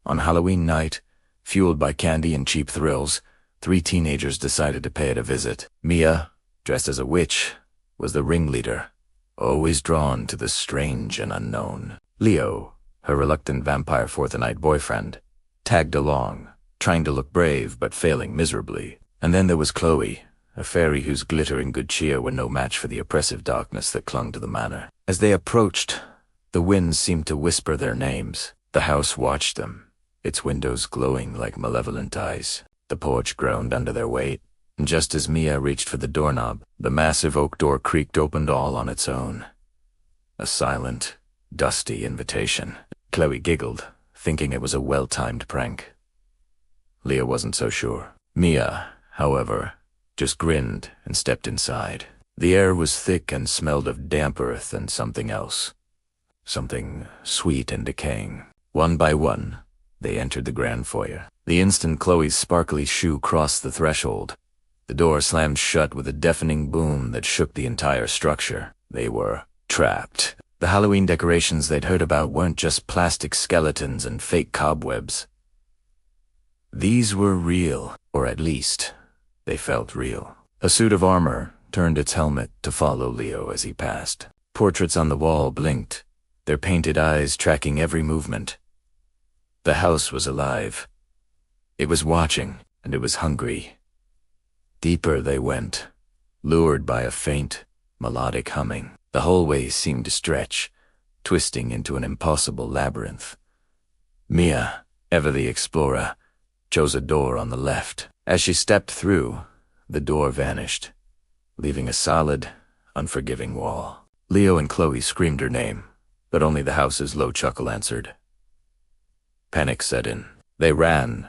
On Halloween night, fueled by candy and cheap thrills, 3 teenagers decided to pay it a visit. Mia, dressed as a witch, was the ringleader, always drawn to the strange and unknown. Leo, her reluctant vampire fourth-night boyfriend, tagged along, trying to look brave but failing miserably. And then there was Chloe, a fairy whose glitter and good cheer were no match for the oppressive darkness that clung to the manor. As they approached, the winds seemed to whisper their names. The house watched them, its windows glowing like malevolent eyes. The porch groaned under their weight, and just as Mia reached for the doorknob, the massive oak door creaked open all on its own. A silent, dusty invitation. Chloe giggled, thinking it was a well-timed prank. Leah wasn't so sure. Mia, however, just grinned and stepped inside. The air was thick and smelled of damp earth and something else. Something sweet and decaying. One by one, they entered the grand foyer. The instant Chloe's sparkly shoe crossed the threshold, the door slammed shut with a deafening boom that shook the entire structure. They were trapped. The Halloween decorations they'd heard about weren't just plastic skeletons and fake cobwebs. These were real, or at least, they felt real. A suit of armor turned its helmet to follow Leo as he passed. Portraits on the wall blinked, their painted eyes tracking every movement. The house was alive. It was watching, and it was hungry. Deeper they went, lured by a faint, melodic humming. The hallway seemed to stretch, twisting into an impossible labyrinth. Mia, ever the explorer, chose a door on the left. As she stepped through, the door vanished, leaving a solid, unforgiving wall. Leo and Chloe screamed her name, but only the house's low chuckle answered. Panic set in. They ran,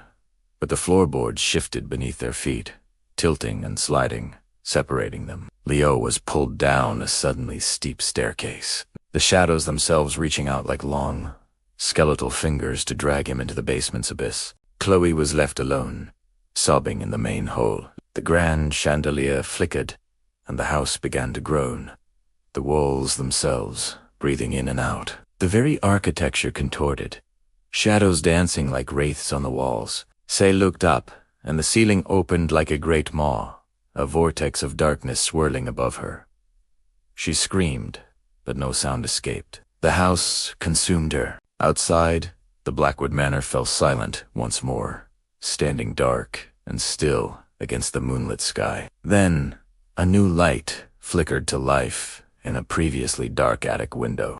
but the floorboards shifted beneath their feet, tilting and sliding, separating them. Leo was pulled down a suddenly steep staircase, the shadows themselves reaching out like long, skeletal fingers to drag him into the basement's abyss. Chloe was left alone, sobbing in the main hall. The grand chandelier flickered, and the house began to groan, the walls themselves breathing in and out. The very architecture contorted, shadows dancing like wraiths on the walls. Say looked up, and the ceiling opened like a great maw, a vortex of darkness swirling above her. She screamed, but no sound escaped. The house consumed her. Outside, the Blackwood Manor fell silent once more, standing dark and still against the moonlit sky. Then, a new light flickered to life in a previously dark attic window.